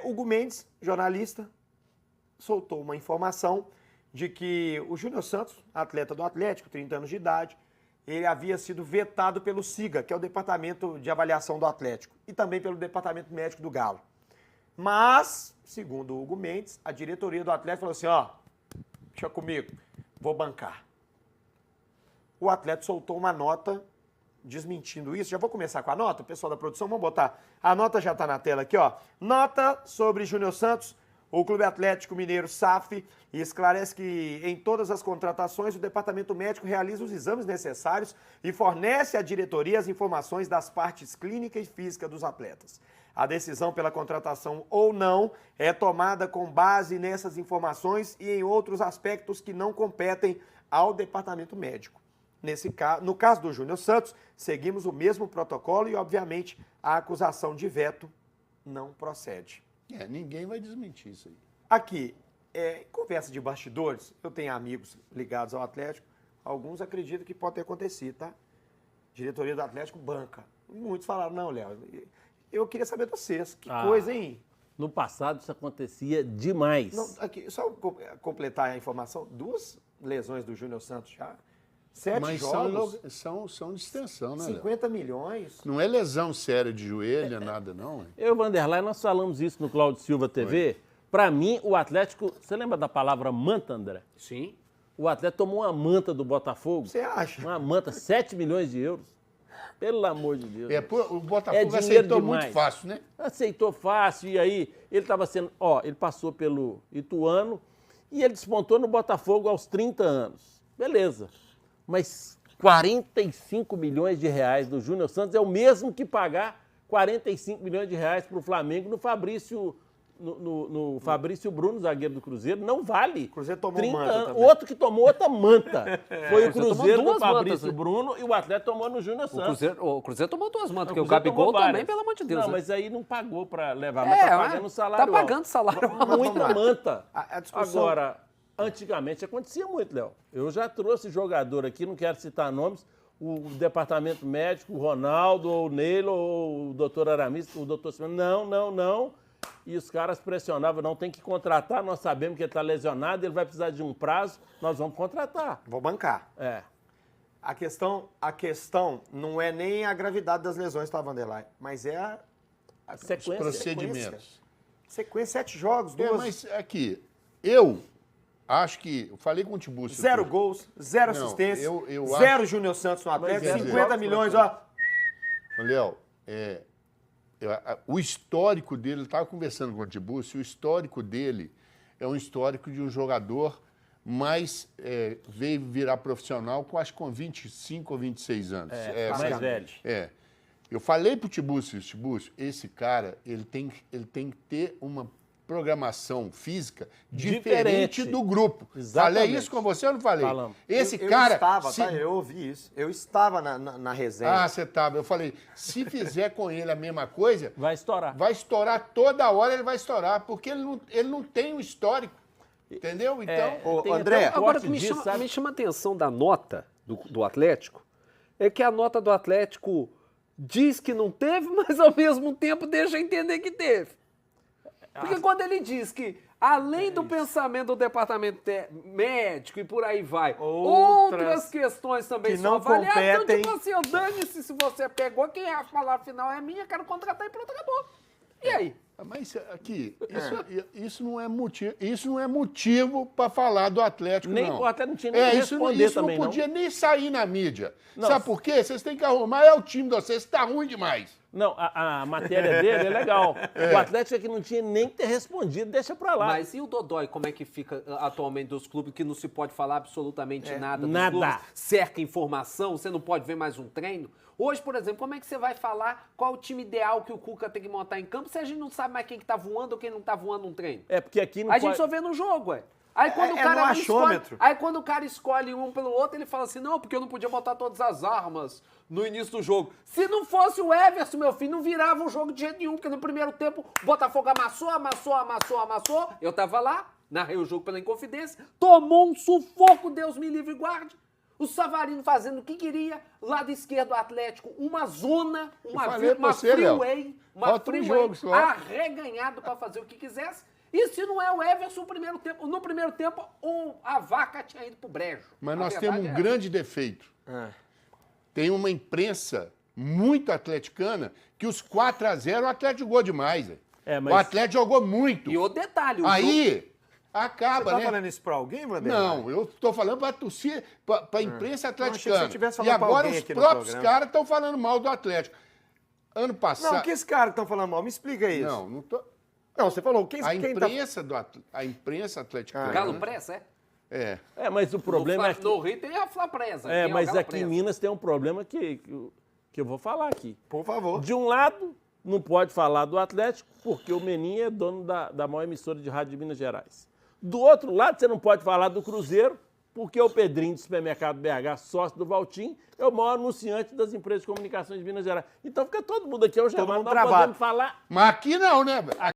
Hugo Mendes, jornalista, soltou uma informação de que o Júnior Santos, atleta do Atlético, 30 anos de idade, ele havia sido vetado pelo SIGA, que é o Departamento de Avaliação do Atlético, e também pelo Departamento Médico do Galo. Mas, segundo o Hugo Mendes, a diretoria do Atlético falou assim, ó, deixa comigo, vou bancar. O Atlético soltou uma nota desmentindo isso. Já vou começar com a nota, o pessoal da produção, vamos botar. A nota já está na tela aqui, ó. Nota sobre Júnior Santos. O Clube Atlético Mineiro SAF esclarece que em todas as contratações o departamento médico realiza os exames necessários e fornece à diretoria as informações das partes clínica e física dos atletas. A decisão pela contratação ou não é tomada com base nessas informações e em outros aspectos que não competem ao departamento médico. No caso do Júnior Santos, seguimos o mesmo protocolo e, obviamente, a acusação de veto não procede. Ninguém vai desmentir isso aí. Aqui, em conversa de bastidores, eu tenho amigos ligados ao Atlético, alguns acreditam que pode ter acontecido, tá? Diretoria do Atlético banca. Muitos falaram, não, Léo, eu queria saber de vocês, que coisa, hein? No passado isso acontecia demais. Não, aqui, só completar a informação, 2 lesões do Júnior Santos já, 7 jogos. São de extensão, né, 50 milhões. Não é lesão séria de joelho, nada não. Hein? Eu e o Vanderlei, nós falamos isso no Cláudio Silva TV. Para mim, o Atlético... Você lembra da palavra manta, André? Sim. O Atlético tomou uma manta do Botafogo. Você acha? Uma manta, 7 milhões de euros. Pelo amor de Deus. O Botafogo aceitou muito fácil, né? Aceitou fácil. E aí, ele estava sendo... ele passou pelo Ituano e ele despontou no Botafogo aos 30 anos. Beleza. Mas 45 milhões de reais do Júnior Santos é o mesmo que pagar 45 milhões de reais para o Flamengo no Fabrício, no Fabrício Bruno, zagueiro do Cruzeiro. Não vale. O Cruzeiro tomou 30 manta anos. também. Outro que tomou outra manta. Foi o Cruzeiro do Fabrício mantas, né? Bruno e o Atlético tomou no Júnior Santos. O Cruzeiro tomou 2 mantas, porque o Cruzeiro Gabigol tomou também, várias. pelo amor de Deus. Não, né? mas aí não pagou para levar, mas tá pagando salário. Tá pagando salário. Muita manta. A discussão... Agora, antigamente acontecia muito, Léo. Eu já trouxe jogador aqui, não quero citar nomes, o departamento médico, o Ronaldo, ou o Neilo, ou o doutor Aramis, o doutor Simão, não. E os caras pressionavam, não, tem que contratar, nós sabemos que ele está lesionado, ele vai precisar de um prazo, nós vamos contratar. Vou bancar. A questão não é nem a gravidade das lesões, tá, Vanderlei? Mas é a sequência. Os procedimentos. Sequência, 7 jogos, 2... Mas aqui, eu acho que... Eu falei com o Tibúrcio. 0 gols, 0 assistência, eu 0 acho... Júnior Santos no Atlético, Mas, 50 milhões, ó. Léo, o histórico dele, eu estava conversando com o Tibúrcio, o histórico dele é um histórico de um jogador mais veio virar profissional com 25 ou 26 anos. Mais velho. Eu falei pro Tibúrcio, esse cara, ele tem que ter uma programação física diferente do grupo. Exatamente. Falei isso com você ou não falei? Falamos. Esse eu cara... estava, tá? Eu ouvi isso. Eu estava na resenha. Ah, você estava. Eu falei, se fizer com ele a mesma coisa... Vai estourar. Vai estourar toda hora, ele vai estourar, porque ele não tem o histórico. Entendeu? Então... André, Agora, o que me chama a atenção da nota do Atlético é que a nota do Atlético diz que não teve, mas ao mesmo tempo deixa entender que teve. Porque quando ele diz que, além do pensamento do departamento médico e por aí vai, outras questões também que são não avaliadas, competem. então, tipo assim, dane-se se você pegou, quem é a palavra final é minha, quero contratar e pronto, acabou. E aí? Mas aqui, isso não é motivo para falar do Atlético, Nem não. o Atlético não tinha nem que responder isso também, não podia nem sair na mídia. Não. Sabe por quê? Vocês têm que arrumar, o time de vocês está ruim demais. Não, a matéria dele é legal. O Atlético é que não tinha nem que ter respondido, deixa pra lá. Mas e o Dodói, como é que fica atualmente dos clubes, que não se pode falar absolutamente nada dos nada. clubes? Cerca informação, você não pode ver mais um treino? Hoje, por exemplo, como é que você vai falar qual o time ideal que o Cuca tem que montar em campo se a gente não sabe mais quem que tá voando ou quem não tá voando num treino? É porque aqui não A pode... gente só vê no jogo, ué. Aí quando o no cara achômetro. aí quando o cara escolhe um pelo outro, ele fala assim, não, porque eu não podia botar todas as armas no início do jogo. Se não fosse o Everson, meu filho, não virava o jogo de jeito nenhum, porque no primeiro tempo o Botafogo amassou. Eu tava lá, narrei o jogo pela Inconfidência, tomou um sufoco, Deus me livre e guarde. O Savarino fazendo o que queria, lado esquerdo do Atlético, uma zona, uma falei pra você, Léo. freeway, uma Falta um freeway jogo só. arreganhado para fazer o que quisesse. E se não é o Everson no primeiro tempo, a vaca tinha ido pro brejo. Mas A nós verdade temos um é grande defeito. Tem uma imprensa muito atleticana que os 4-0 o Atlético jogou demais. Velho. Mas... O Atlético jogou muito. E o detalhe, o jogo... Aí, Você acaba, tá né? falando isso pra alguém, Vladimir? Não, eu estou falando para a torcida, para a imprensa achei que atleticana. você estivesse E falando pra agora alguém os aqui no próprios programa. caras estão falando mal do Atlético. Ano passado. Não, que esse cara que estão falando mal? Me explica isso. Não tô. Não, você falou, quem A tá... imprensa, a imprensa atleticana. Galo Pressa, mas o problema é que... No Rio tem a Fla Pressa. tem o mas Galo aqui em Pressa. Minas tem um problema que eu vou falar aqui. Por favor. De um lado, não pode falar do Atlético, porque o Menin é dono da maior emissora de rádio de Minas Gerais. Do outro lado, você não pode falar do Cruzeiro, porque o Pedrinho do Supermercado BH, sócio do Valtim, é o maior anunciante das empresas de comunicações de Minas Gerais. Então fica todo mundo aqui, eu já Todo mundo não travado. podemos falar. Mas aqui não, né?